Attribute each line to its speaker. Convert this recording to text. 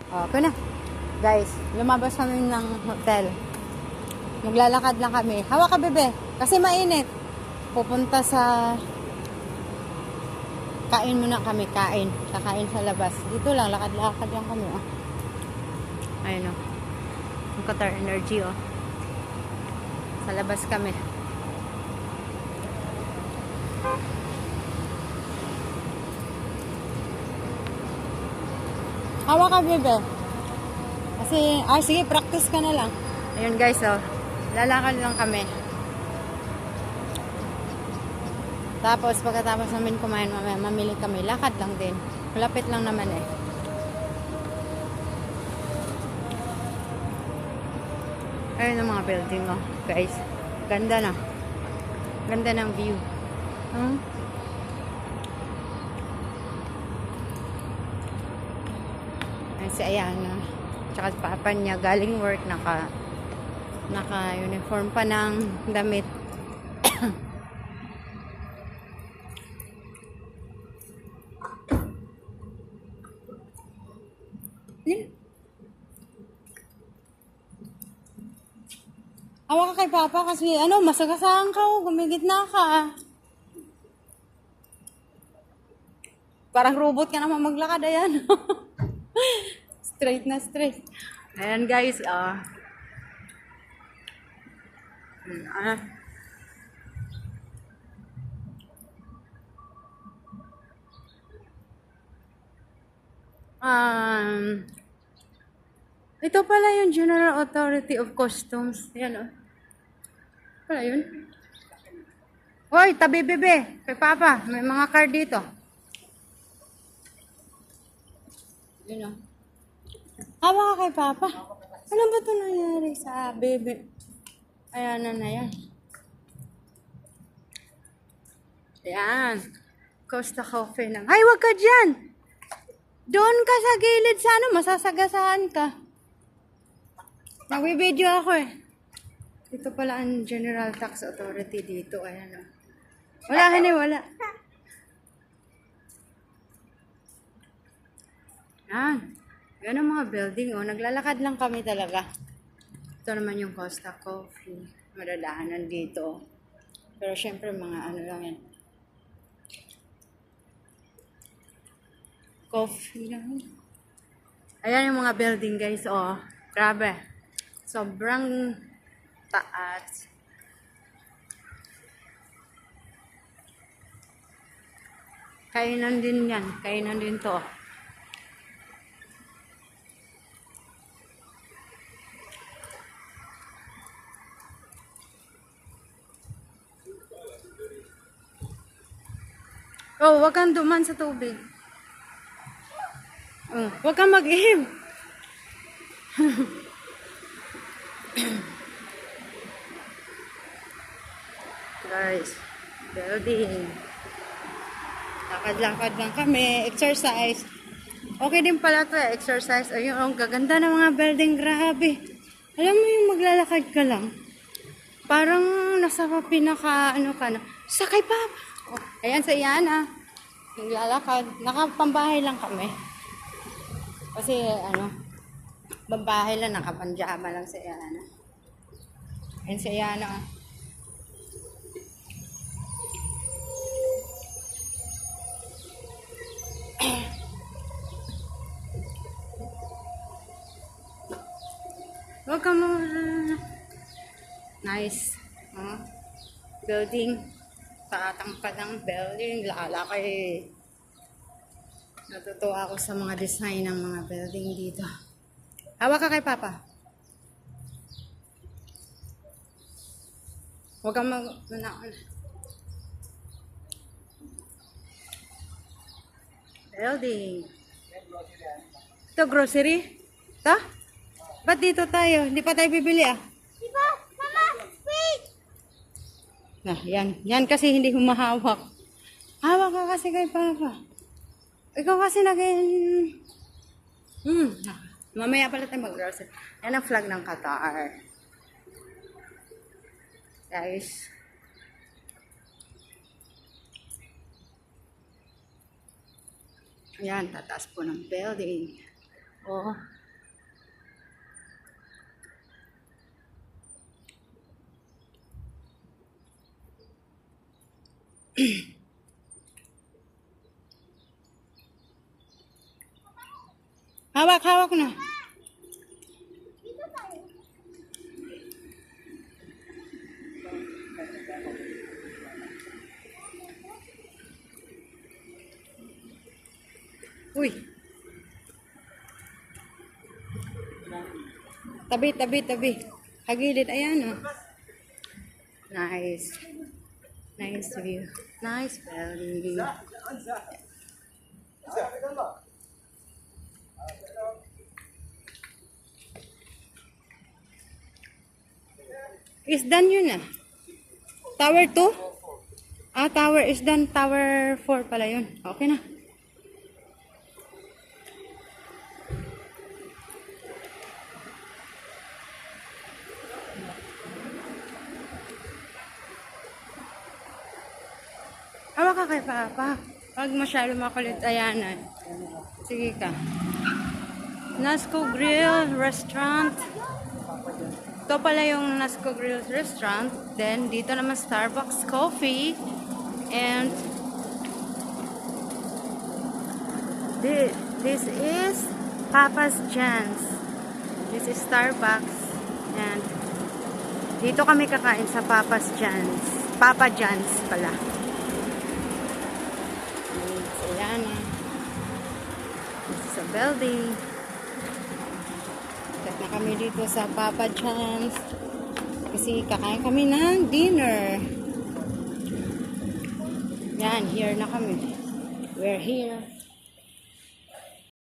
Speaker 1: Okay na. Guys, lumabas kami ng hotel. Maglalakad lang kami. Hawak ka, bebe. Kasi mainit. Pupunta sa... Kain muna kami. Kain. Kakain sa labas. Dito lang. Lakad-lakad lang kami. Oh. Ayun, oh. Yung Qatar Energy, oh. Sa labas kami. Hawak ka, bebe. Kasi, sige, practice ka na lang. Ayun, guys, oh. Lalakad lang kami. Tapos, pagkatapos namin kumain, mamili kami. Lakad lang din. Malapit lang naman eh. Ayun ang mga building, oh. Guys, ganda na. Ganda ng view. Ayun si Ayana. Tsaka papa niya, galing work, naka-uniform pa ng damit. Awa ka kay papa kasi masagasaan ka, gumigit na ka. Parang robot ka naman maglakad, ayan. Straight na straight. Ayan guys, ito pala yung General Authority of Customs. Ayan, oh. Pala yun. Hoy, tabi bebe. Kay papa, may mga card dito. Yun, oh. Hawa ka kay papa. Ano ba ito nangyari sa bebe? Ayan na yan. Ayan. Costa Coffee na. Ay, wag ka dyan! Doon ka sa gilid sa masasagasaan ka. Nagwi-video ako eh. Ito pala ang General Tax Authority dito. Ayan, oh. Wala. Yan. Yan ang mga building, oh. Naglalakad lang kami talaga. Ito naman yung Costa Coffee. Madadaanan dito. Pero syempre mga lang yan. Coffee lang. Ayan yung mga building, guys, oh. Grabe. Sobrang taas. Kainan din yan. Kainan din to. Oh, wag kang duman sa tubig. Oh, wag kang mag-ihim. Guys, building. Lakad-lakad lang kami. Exercise. Okay din pala to eh. Exercise. Ayun, ang gaganda ng mga building. Grabe. Alam mo yung maglalakad ka lang. Parang nasa pinaka, ka na. Sakay pa. Oh, ayan sa Iana. Naglalakad. Nakapambahay lang kami. Kasi, babahay lang. Nakapanjama lang sa Iana. Ayan sa Iana. Huwag ka mo. Nice. Building. Tatangkad ng building. Lalaki. Natutuwa ako sa mga design ng mga building dito. Hawak ka kay papa. Huwag kang building. Ito grocery? Ito? Ba't dito tayo? Hindi pa tayo bibili
Speaker 2: Diba? Mama, wait!
Speaker 1: Yan. Yan kasi hindi humahawak. Hawak ka kasi kay papa. Ikaw kasi mamaya pala tayo mag-grocery. Yan ang flag ng Qatar. Guys. Ayan, tataas po ng building. Oh. Hawak, hawak na.
Speaker 2: Dito tayo.
Speaker 1: Uy. Tabi, tabi, tabi. Hagilid. Ayan, oh. Nice. Nice view. Nice building. Is done yun ah. Tower 2? Ah, tower is done. Tower 4 pala yun. Okay na. Hawa ka kay Papa. Pag masyado makulit, ayan. Sige ka. Nasco Grill Restaurant. Ito pala yung Nasco Grill Restaurant. Then, dito naman Starbucks Coffee. And this is Papa's John's. This is Starbucks. And dito kami kakain sa Papa's John's. Papa John's pala. Ayan. This is a building. Kat na kami dito sa Papa John's. Kasi kakain kami ng dinner. Yan, here na kami. We're here.